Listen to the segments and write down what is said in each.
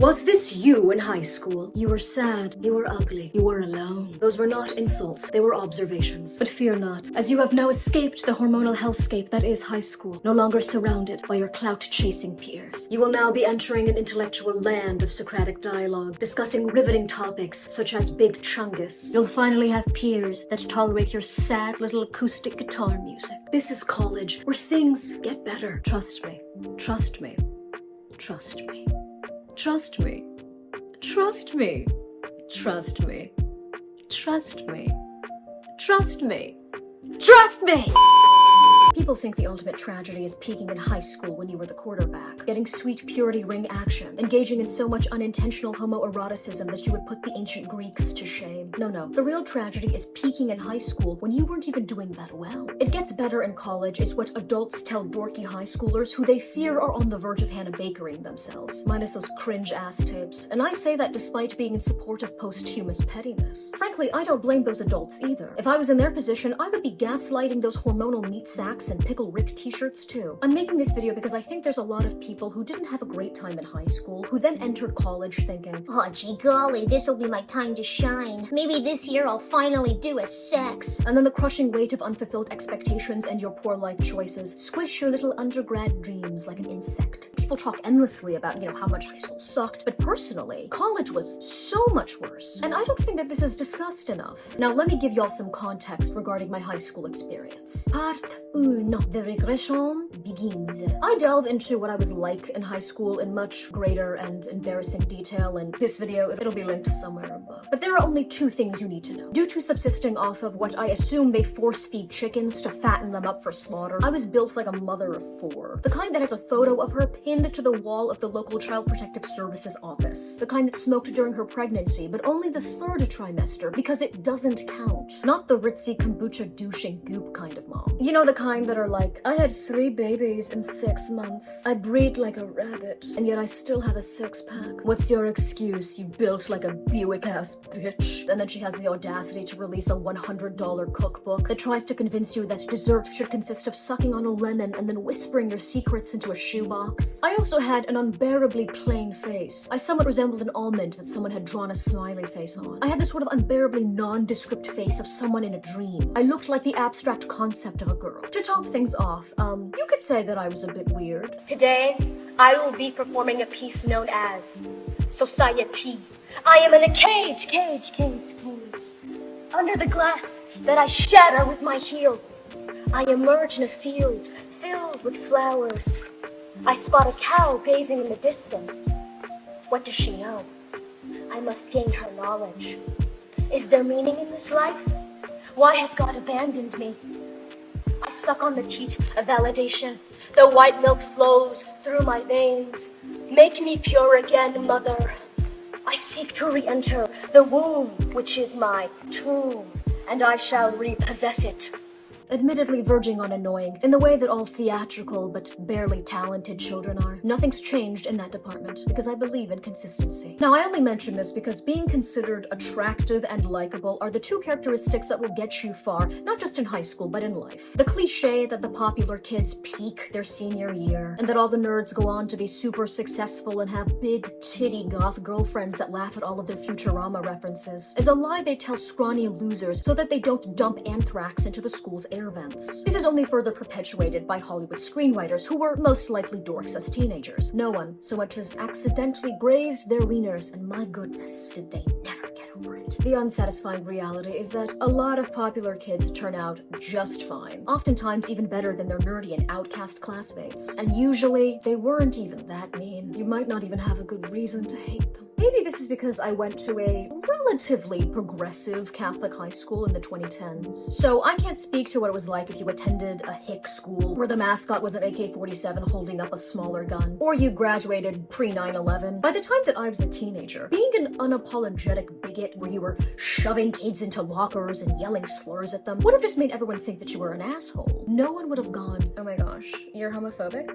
Was this you in high school? You were sad, you were ugly, you were alone. Those were not insults, they were observations. But fear not, as you have now escaped the hormonal hellscape that is high school, no longer surrounded by your clout-chasing peers. You will now be entering an intellectual land of Socratic dialogue, discussing riveting topics such as Big Chungus. You'll finally have peers that tolerate your sad little acoustic guitar music. This is college, where things get better. Trust me. Trust me. Trust me. Trust me. Trust me. Trust me. Trust me. Trust me. Trust me! People think the ultimate tragedy is peaking in high school when you were the quarterback, getting sweet purity ring action, engaging in so much unintentional homoeroticism that you would put the ancient Greeks to shame. No. The real tragedy is peaking in high school when you weren't even doing that well. It gets better in college is what adults tell dorky high schoolers who they fear are on the verge of Hannah Bakering themselves, minus those cringe-ass tapes. And I say that despite being in support of posthumous pettiness. Frankly, I don't blame those adults either. If I was in their position, I would be gaslighting those hormonal meat sacks and Pickle Rick t-shirts too. I'm making this video because I think there's a lot of people who didn't have a great time in high school who then entered college thinking, oh gee golly, this'll be my time to shine. Maybe this year I'll finally do a sex. And then the crushing weight of unfulfilled expectations and your poor life choices squish your little undergrad dreams like an insect. People talk endlessly about, how much high school sucked, but personally, college was so much worse. And I don't think that this is discussed enough. Now let me give y'all some context regarding my high school experience. Part 1. The regression begins. I delve into what I was like in high school in much greater and embarrassing detail, and this video, it'll be linked somewhere above. But there are only 2 things you need to know. Due to subsisting off of what I assume they force-feed chickens to fatten them up for slaughter, I was built like a mother of 4. The kind that has a photo of her pinned to the wall of the local Child Protective Services office. The kind that smoked during her pregnancy, but only the 3rd trimester because it doesn't count. Not the ritzy kombucha douching goop kind of mom. You know, the kind that are like, I had 3 babies in 6 months. I breed like a rabbit, and yet I still have a 6-pack. What's your excuse? You built like a Buick-ass bitch. And then she has the audacity to release a $100 cookbook that tries to convince you that dessert should consist of sucking on a lemon and then whispering your secrets into a shoebox. I also had an unbearably plain face. I somewhat resembled an almond that someone had drawn a smiley face on. I had this sort of unbearably nondescript face of someone in a dream. I looked like the abstract concept of a girl. To top things off, you could say that I was a bit weird. Today, I will be performing a piece known as Society. I am in a cage. Under the glass that I shatter with my heel, I emerge in a field filled with flowers. I spot a cow gazing in the distance. What does she know? I must gain her knowledge. Is there meaning in this life? Why has God abandoned me? I suck on the teat of validation. The white milk flows through my veins. Make me pure again, mother. I seek to re-enter the womb, which is my tomb, and I shall repossess it. Admittedly verging on annoying, in the way that all theatrical but barely talented children are. Nothing's changed in that department, because I believe in consistency. Now, I only mention this because being considered attractive and likable are the 2 characteristics that will get you far, not just in high school, but in life. The cliche that the popular kids peak their senior year, and that all the nerds go on to be super successful and have big titty goth girlfriends that laugh at all of their Futurama references, is a lie they tell scrawny losers so that they don't dump anthrax into the school's air vents. This is only further perpetuated by Hollywood screenwriters who were most likely dorks as teenagers. No one so much as accidentally grazed their wieners, and my goodness, did they never get over it. The unsatisfying reality is that a lot of popular kids turn out just fine, oftentimes even better than their nerdy and outcast classmates. And usually, they weren't even that mean. You might not even have a good reason to hate them. Maybe this is because I went to a relatively progressive Catholic high school in the 2010s. So I can't speak to what it was like if you attended a hick school where the mascot was an AK-47 holding up a smaller gun, or you graduated pre-9/11. By the time that I was a teenager, being an unapologetic bigot where you were shoving kids into lockers and yelling slurs at them would have just made everyone think that you were an asshole. No one would have gone, oh my gosh, you're homophobic?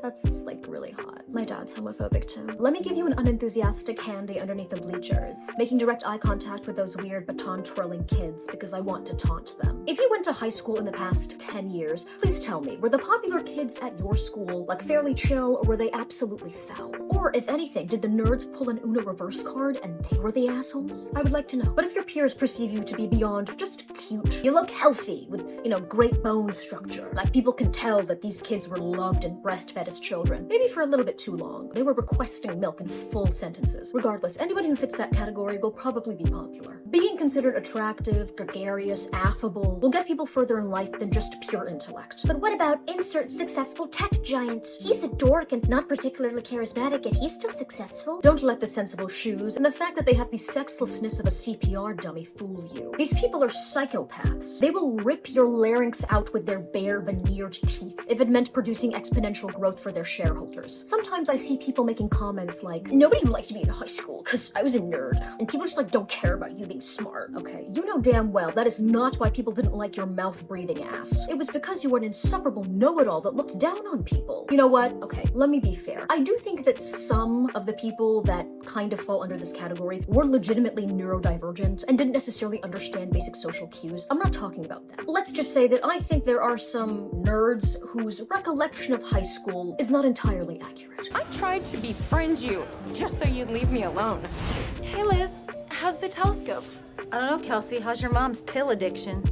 That's like really hot. My dad's homophobic too. Let me give you an unenthusiastic handy underneath the bleachers, making direct eye contact with those weird baton twirling kids because I want to taunt them. If you went to high school in the past 10 years, please tell me, were the popular kids at your school like fairly chill, or were they absolutely foul? Or if anything, did the nerds pull an Uno reverse card and they were the assholes? I would like to know. But if your peers perceive you to be beyond just cute, you look healthy with, great bone structure, like people can tell that these kids were loved and breastfed as children, maybe for a little bit too long. They were requesting milk in full sentences. Regardless, anybody who fits that category will probably be popular. Being considered attractive, gregarious, affable will get people further in life than just pure intellect. But what about insert successful tech giant? He's a dork and not particularly charismatic, yet he's still successful. Don't let the sensible shoes and the fact that they have the sexlessness of a CPR dummy fool you. These people are psychopaths. They will rip your larynx out with their bare veneered teeth if it meant producing exponential growth for their shareholders. Sometimes I see people making comments like, nobody liked me in high school because I was a nerd, and people just don't care about you being smart. Okay, you know damn well that is not why people didn't like your mouth-breathing ass. It was because you were an insufferable know-it-all that looked down on people. You know what? Okay, let me be fair. I do think that some of the people that kind of fall under this category were legitimately neurodivergent and didn't necessarily understand basic social cues. I'm not talking about that. Let's just say that I think there are some nerds whose recollection of high school is not entirely accurate. I tried to befriend you just so you'd leave me alone. Hey Liz, how's the telescope? I don't know, Kelsey. How's your mom's pill addiction?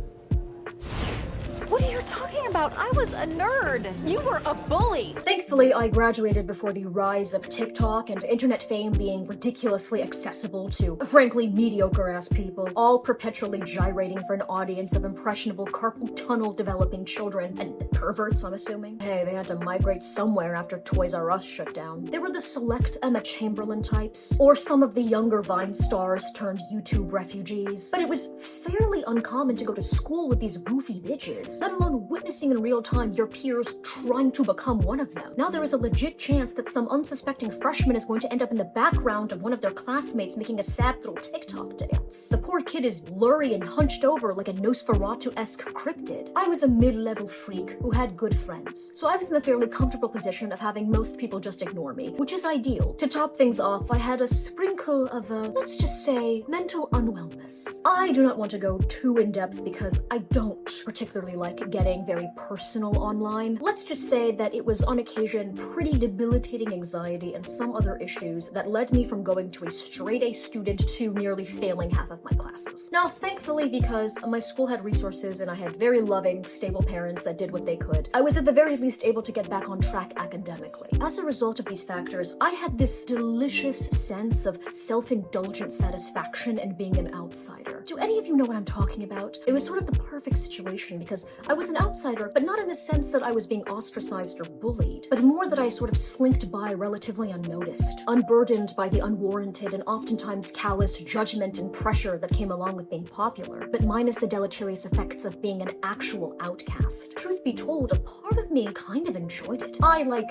What are you talking about? I was a nerd. You were a bully. Thankfully, I graduated before the rise of TikTok and internet fame being ridiculously accessible to, frankly, mediocre-ass people, all perpetually gyrating for an audience of impressionable carpal tunnel developing children and perverts, I'm assuming. Hey, they had to migrate somewhere after Toys R Us shut down. There were the select Emma Chamberlain types, or some of the younger Vine stars turned YouTube refugees. But it was fairly uncommon to go to school with these goofy bitches, let alone witnessing in real time your peers trying to become one of them. Now there is a legit chance that some unsuspecting freshman is going to end up in the background of one of their classmates making a sad little TikTok dance. The poor kid is blurry and hunched over like a Nosferatu-esque cryptid. I was a mid-level freak who had good friends, so I was in the fairly comfortable position of having most people just ignore me, which is ideal. To top things off, I had a sprinkle of let's just say, mental unwellness. I do not want to go too in-depth because I don't particularly like getting very personal online. Let's just say that it was on occasion pretty debilitating anxiety and some other issues that led me from going to a straight A student to nearly failing half of my classes. Now, thankfully, because my school had resources and I had very loving, stable parents that did what they could, I was at the very least able to get back on track academically. As a result of these factors, I had this delicious sense of self-indulgent satisfaction in being an outsider. Do any of you know what I'm talking about? It was sort of the perfect situation because I was an outsider, but not in the sense that I was being ostracized or bullied, but more that I sort of slinked by relatively unnoticed, unburdened by the unwarranted and oftentimes callous judgment and pressure that came along with being popular, but minus the deleterious effects of being an actual outcast. Truth be told, a part of me kind of enjoyed it. I, like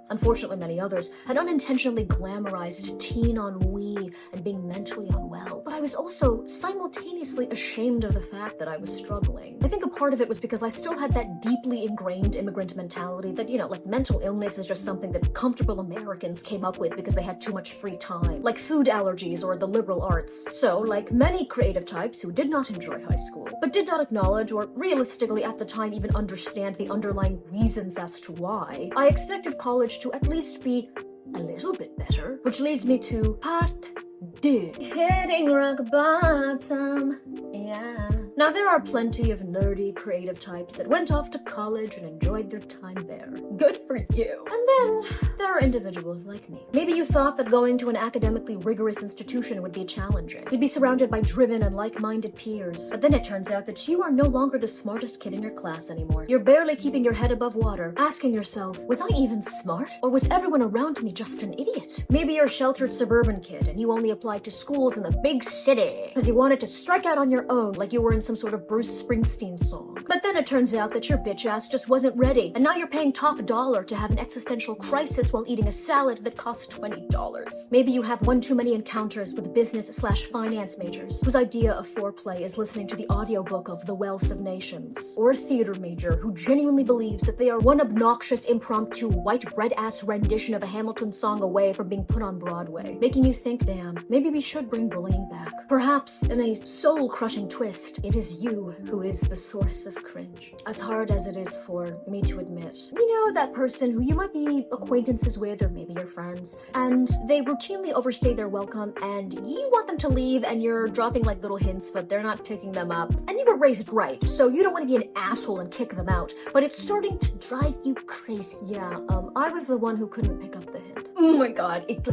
unfortunately many others, had unintentionally glamorized teen ennui and being mentally unwell, but I was also simultaneously ashamed of the fact that I was struggling. I think a part of it was because I still had that deeply ingrained immigrant mentality that, like mental illness is just something that comfortable Americans came up with because they had too much free time, like food allergies or the liberal arts. So, like many creative types who did not enjoy high school, but did not acknowledge or realistically at the time even understand the underlying reasons as to why, I expected college to at least be a little bit better, which leads me to part 2. Hitting rock bottom, yeah. Now, there are plenty of nerdy, creative types that went off to college and enjoyed their time there. Good for you. And then, there are individuals like me. Maybe you thought that going to an academically rigorous institution would be challenging. You'd be surrounded by driven and like-minded peers. But then it turns out that you are no longer the smartest kid in your class anymore. You're barely keeping your head above water, asking yourself, was I even smart? Or was everyone around me just an idiot? Maybe you're a sheltered suburban kid and you only applied to schools in the big city because you wanted to strike out on your own like you were in some sort of Bruce Springsteen song. But then it turns out that your bitch ass just wasn't ready, and now you're paying top dollar to have an existential crisis while eating a salad that costs $20. Maybe you have one too many encounters with business/finance majors whose idea of foreplay is listening to the audiobook of The Wealth of Nations, or a theater major who genuinely believes that they are one obnoxious, impromptu, white bread-ass rendition of a Hamilton song away from being put on Broadway, making you think, damn, maybe we should bring bullying back. Perhaps, in a soul-crushing twist, it is you who is the source of cringe. As hard as it is for me to admit. You know, that person who you might be acquaintances with, or maybe your friends, and they routinely overstay their welcome, and you want them to leave, and you're dropping like little hints, but they're not picking them up. And you were raised right, so you don't want to be an asshole and kick them out, but it's starting to drive you crazy. Yeah, I was the one who couldn't pick up the hint. Oh my god, it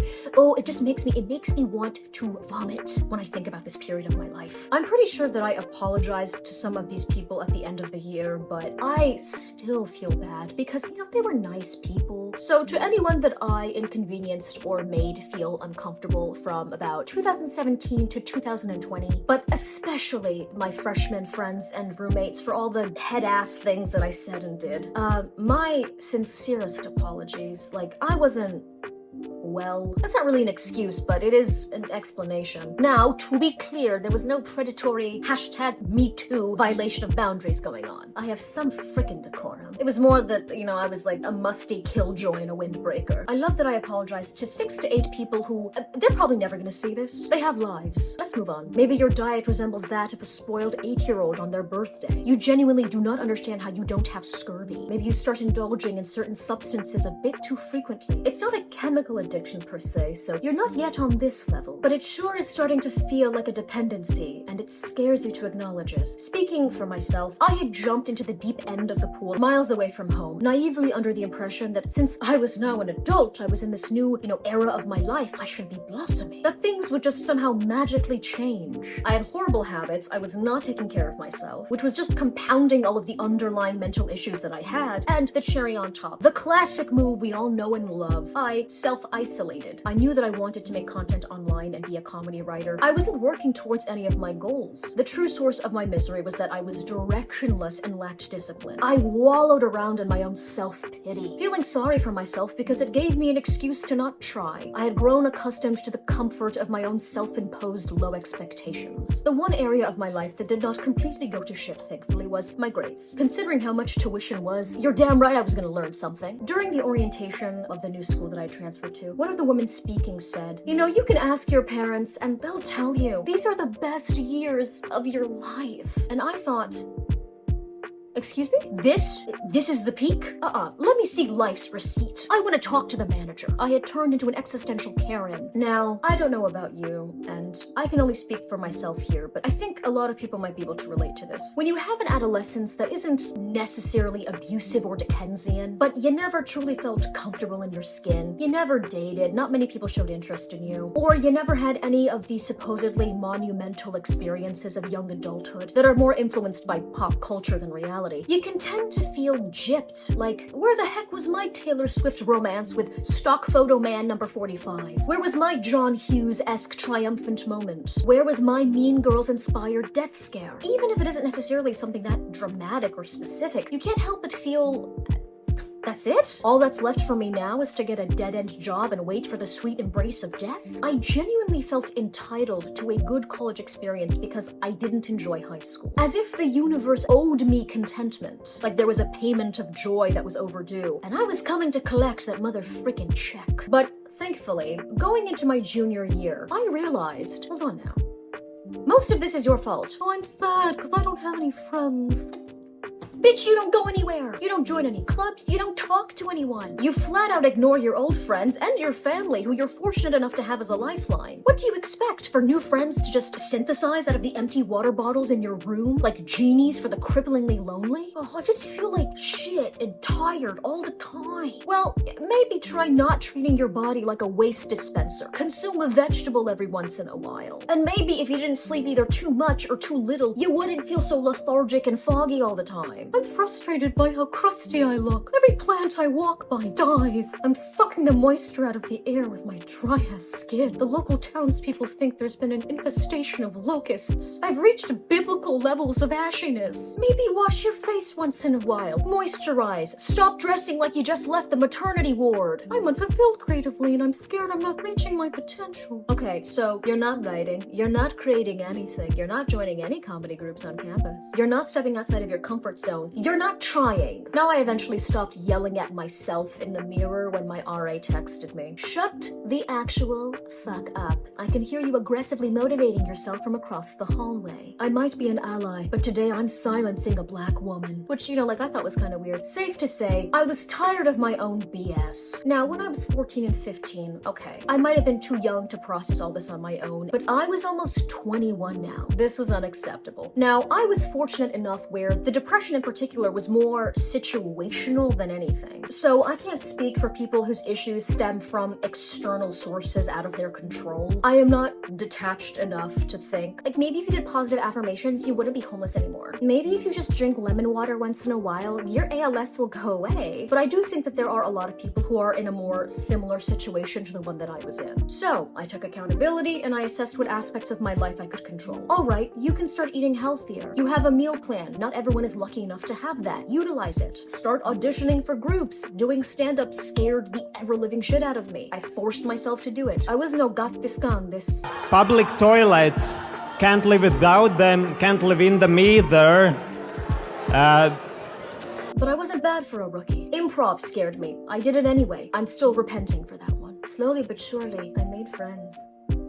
just makes me want to vomit when I think about this period of my life. I'm pretty sure that I apologized to some of these people at the end of the year, but I still feel bad because, you know, they were nice people. So to anyone that I inconvenienced or made feel uncomfortable from about 2017 to 2020, but especially my freshman friends and roommates for all the head-ass things that I said and did, my sincerest apologies. Like, I wasn't well. That's not really an excuse, but it is an explanation. Now, to be clear, there was no predatory #MeToo violation of boundaries going on. I have some frickin' decorum. It was more that, you know, I was like a musty killjoy in a windbreaker. I love that I apologized to 6 to 8 people who, they're probably never gonna see this. They have lives. Let's move on. Maybe your diet resembles that of a spoiled 8-year-old on their birthday. You genuinely do not understand how you don't have scurvy. Maybe you start indulging in certain substances a bit too frequently. It's not a chemical addiction per se, so you're not yet on this level, but it sure is starting to feel like a dependency, and it scares you to acknowledge it. Speaking for myself, I had jumped into the deep end of the pool, miles away from home, naively under the impression that since I was now an adult, I was in this new, era of my life, I should be blossoming. That things would just somehow magically change. I had horrible habits, I was not taking care of myself, which was just compounding all of the underlying mental issues that I had, and the cherry on top, the classic move we all know and love. I self-isolated. I knew that I wanted to make content online and be a comedy writer. I wasn't working towards any of my goals. The true source of my misery was that I was directionless and lacked discipline. I wallowed around in my own self-pity, feeling sorry for myself because it gave me an excuse to not try. I had grown accustomed to the comfort of my own self-imposed low expectations. The one area of my life that did not completely go to shit, thankfully, was my grades. Considering how much tuition was, you're damn right I was gonna learn something. During the orientation of the new school that I transferred to, one of the women speaking said, you know, you can ask your parents and they'll tell you these are the best years of your life. And I thought, excuse me? This is the peak? Let me see life's receipt. I want to talk to the manager. I had turned into an existential Karen. Now, I don't know about you, and I can only speak for myself here, but I think a lot of people might be able to relate to this. When you have an adolescence that isn't necessarily abusive or Dickensian, but you never truly felt comfortable in your skin, you never dated, not many people showed interest in you, or you never had any of the supposedly monumental experiences of young adulthood that are more influenced by pop culture than reality, you can tend to feel gypped, like, where the heck was my Taylor Swift romance with stock photo man number 45? Where was my John Hughes-esque triumphant moment? Where was my Mean Girls-inspired death scare? Even if it isn't necessarily something that dramatic or specific, you can't help but feel... That's it? All that's left for me now is to get a dead-end job and wait for the sweet embrace of death? I genuinely felt entitled to a good college experience because I didn't enjoy high school. As if the universe owed me contentment. Like there was a payment of joy that was overdue, and I was coming to collect that mother-frickin' check. But thankfully, going into my junior year, I realized, hold on now, most of this is your fault. Oh, I'm sad because I don't have any friends. Bitch, you don't go anywhere. You don't join any clubs. You don't talk to anyone. You flat out ignore your old friends and your family who you're fortunate enough to have as a lifeline. What do you expect? For new friends to just synthesize out of the empty water bottles in your room like genies for the cripplingly lonely? Oh, I just feel like shit and tired all the time. Well, maybe try not treating your body like a waste dispenser. Consume a vegetable every once in a while. And maybe if you didn't sleep either too much or too little, you wouldn't feel so lethargic and foggy all the time. I'm frustrated by how crusty I look. Every plant I walk by dies. I'm sucking the moisture out of the air with my dry-ass skin. The local townspeople think there's been an infestation of locusts. I've reached biblical levels of ashiness. Maybe wash your face once in a while. Moisturize. Stop dressing like you just left the maternity ward. I'm unfulfilled creatively and I'm scared I'm not reaching my potential. Okay, so you're not writing. You're not creating anything. You're not joining any comedy groups on campus. You're not stepping outside of your comfort zone. You're not trying. Now I eventually stopped yelling at myself in the mirror when my RA texted me. Shut the actual fuck up. I can hear you aggressively motivating yourself from across the hallway. I might be an ally, but today I'm silencing a black woman. Which, you know, like I thought was kind of weird. Safe to say, I was tired of my own BS. Now, when I was 14 and 15, okay, I might have been too young to process all this on my own, but I was almost 21 now. This was unacceptable. Now, I was fortunate enough where the depression in particular was more situational than anything. So I can't speak for people whose issues stem from external sources out of their control. I am not detached enough to think, like, maybe if you did positive affirmations, you wouldn't be homeless anymore. Maybe if you just drink lemon water once in a while, your ALS will go away. But I do think that there are a lot of people who are in a more similar situation to the one that I was in. So I took accountability and I assessed what aspects of my life I could control. All right, you can start eating healthier. You have a meal plan. Not everyone is lucky enough to have that. Utilize it. Start auditioning for groups. Doing stand-up scared the ever-living shit out of me. I forced myself to do it. I was no this. Public toilet. Can't live without them. Can't live in them either. But I wasn't bad for a rookie. Improv scared me. I did it anyway. I'm still repenting for that one. Slowly but surely, I made friends.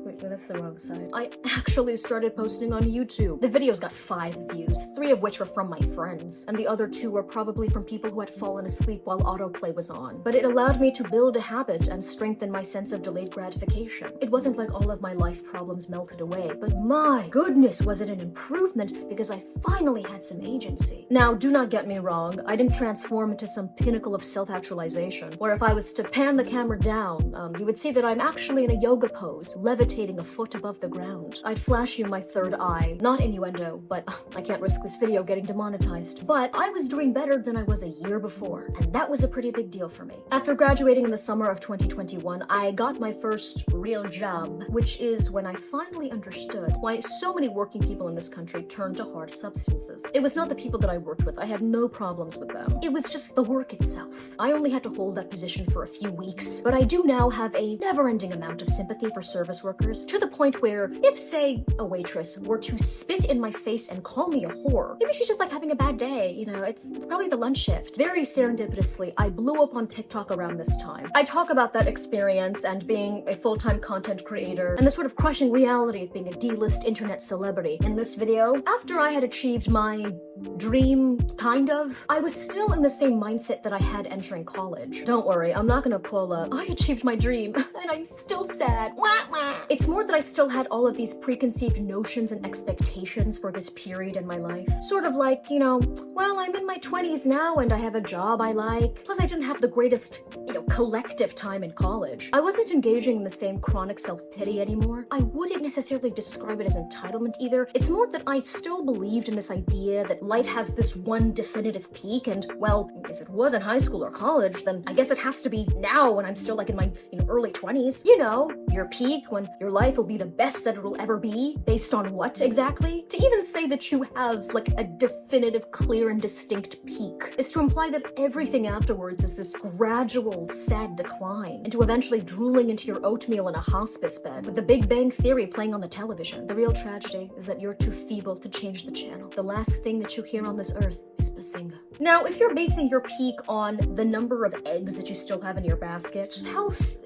Wait, that's the wrong side. I actually started posting on YouTube. The videos got 5 views, 3 of which were from my friends, and the other 2 were probably from people who had fallen asleep while autoplay was on. But it allowed me to build a habit and strengthen my sense of delayed gratification. It wasn't like all of my life problems melted away, but my goodness, was it an improvement because I finally had some agency. Now, do not get me wrong, I didn't transform into some pinnacle of self-actualization, where if I was to pan the camera down, you would see that I'm actually in a yoga pose, levitating a foot above the ground. I'd flash you my third eye. Not innuendo, but I can't risk this video getting demonetized. But I was doing better than I was a year before, and that was a pretty big deal for me. After graduating in the summer of 2021, I got my first real job, which is when I finally understood why so many working people in this country turn to hard substances. It was not the people that I worked with. I had no problems with them. It was just the work itself. I only had to hold that position for a few weeks, but I do now have a never-ending amount of sympathy for service workers, to the point where if, say, a waitress were to spit in my face and call me a whore, maybe she's just like having a bad day, you know, it's probably the lunch shift. Very serendipitously, I blew up on TikTok around this time. I talk about that experience and being a full-time content creator and the sort of crushing reality of being a D-list internet celebrity in this video. After I had achieved my dream, kind of, I was still in the same mindset that I had entering college. Don't worry, I'm not gonna pull up, I achieved my dream, and I'm still sad. Wah, wah. It's more that I still had all of these preconceived notions and expectations for this period in my life. Sort of like, you know, well, I'm in my 20s now and I have a job I like. Plus I didn't have the greatest, you know, collective time in college. I wasn't engaging in the same chronic self-pity anymore. I wouldn't necessarily describe it as entitlement either. It's more that I still believed in this idea that life has this one definitive peak, and, well, if it was in high school or college, then I guess it has to be now when I'm still like in my, you know, early 20s. You know, your peak when your life will be the best that it will ever be, based on what exactly? To even say that you have like a definitive, clear and distinct peak is to imply that everything afterwards is this gradual, sad decline into eventually drooling into your oatmeal in a hospice bed with the Big Bang Theory playing on the television. The real tragedy is that you're too feeble to change the channel. The last thing that you hear on this earth is bazinga. Now, if you're basing your peak on the number of eggs that you still have in your basket, health,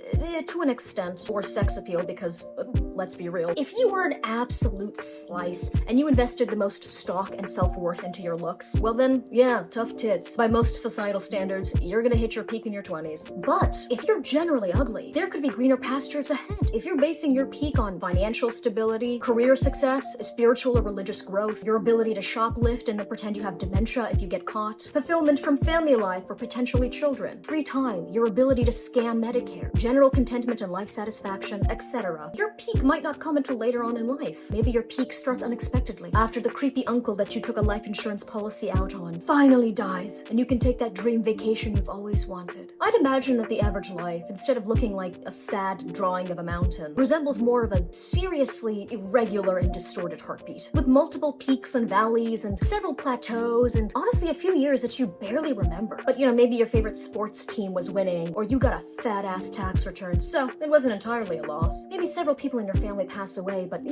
to an extent, or sex appeal, because let's be real, if you were an absolute slice and you invested the most stock and self-worth into your looks, well then, yeah, tough tits. By most societal standards, you're gonna hit your peak in your 20s. But if you're generally ugly, there could be greener pastures ahead. If you're basing your peak on financial stability, career success, spiritual or religious growth, your ability to shoplift and then pretend you have dementia if you get caught, fulfillment from family life or potentially children, free time, your ability to scam Medicare, general contentment and life satisfaction, etc., your peak might not come until later on in life. Maybe your peak starts unexpectedly, after the creepy uncle that you took a life insurance policy out on finally dies, and you can take that dream vacation you've always wanted. I'd imagine that the average life, instead of looking like a sad drawing of a mountain, resembles more of a seriously irregular and distorted heartbeat, with multiple peaks and valleys and several plateaus and honestly a few years that you barely remember. But maybe your favorite sports team was winning, or you got a fat-ass tax return, so it wasn't entirely a loss. Maybe several people in your family pass away, but they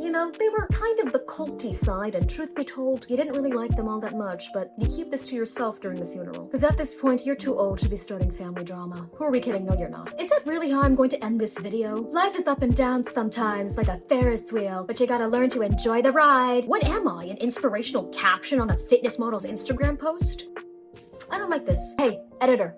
were kind of the culty side, and truth be told, you didn't really like them all that much, but you keep this to yourself during the funeral. Because at this point, you're too old to be starting family drama. Who are we kidding? No, you're not. Is that really how I'm going to end this video? Life is up and down sometimes, like a Ferris wheel, but you gotta learn to enjoy the ride. What am I, an inspirational caption on a fitness model's Instagram post? I don't like this. Hey, editor.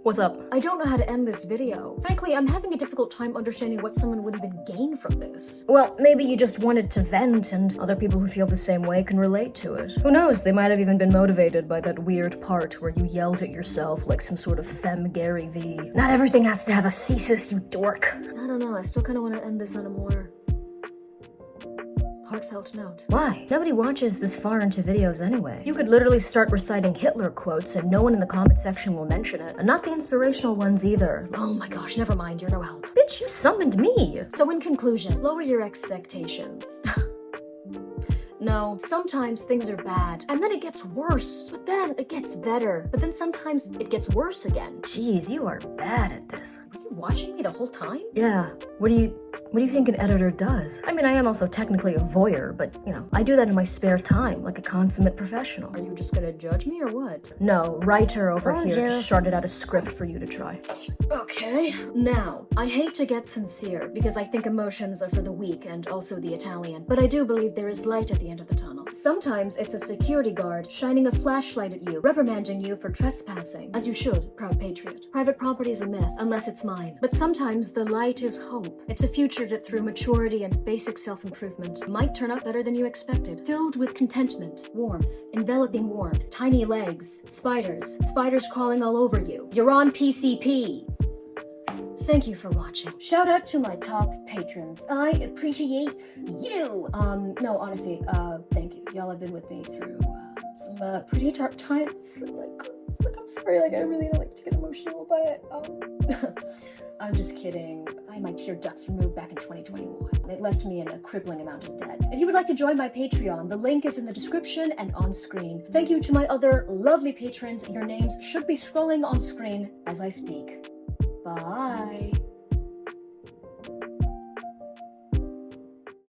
What's up? I don't know how to end this video. Frankly, I'm having a difficult time understanding what someone would even gain from this. Well, maybe you just wanted to vent and other people who feel the same way can relate to it. Who knows, they might have even been motivated by that weird part where you yelled at yourself like some sort of femme Gary V. Not everything has to have a thesis, you dork. I don't know, I still kind of want to end this on a more heartfelt note. Why? Nobody watches this far into videos anyway. You could literally start reciting Hitler quotes and no one in the comment section will mention it. And not the inspirational ones either. Oh my gosh, never mind, you're no help. Bitch, you summoned me! So in conclusion, lower your expectations. No, sometimes things are bad, and then it gets worse, but then it gets better, but then sometimes it gets worse again. Jeez, you are bad at this. Were you watching me the whole time? Yeah. What do you think an editor does? I mean, I am also technically a voyeur, but, I do that in my spare time, like a consummate professional. Are you just gonna judge me or what? No, writer over here just sharded out a script for you to try. Okay. Now, I hate to get sincere, because I think emotions are for the weak and also the Italian, but I do believe there is light at the end of the tunnel. Sometimes it's a security guard shining a flashlight at you, reprimanding you for trespassing. As you should, proud patriot. Private property is a myth, unless it's mine. But sometimes the light is hope. It's a future that through maturity and basic self-improvement might turn out better than you expected. Filled with contentment, warmth, enveloping warmth, tiny legs, spiders crawling all over you. You're on PCP. Thank you for watching. Shout out to my top patrons. I appreciate you. No, honestly, thank you. Y'all have been with me through some pretty dark times. I'm sorry, I really don't like to get emotional by it. I'm just kidding. I had my tear ducts removed back in 2021. It left me in a crippling amount of debt. If you would like to join my Patreon, the link is in the description and on screen. Thank you to my other lovely patrons. Your names should be scrolling on screen as I speak. Bye.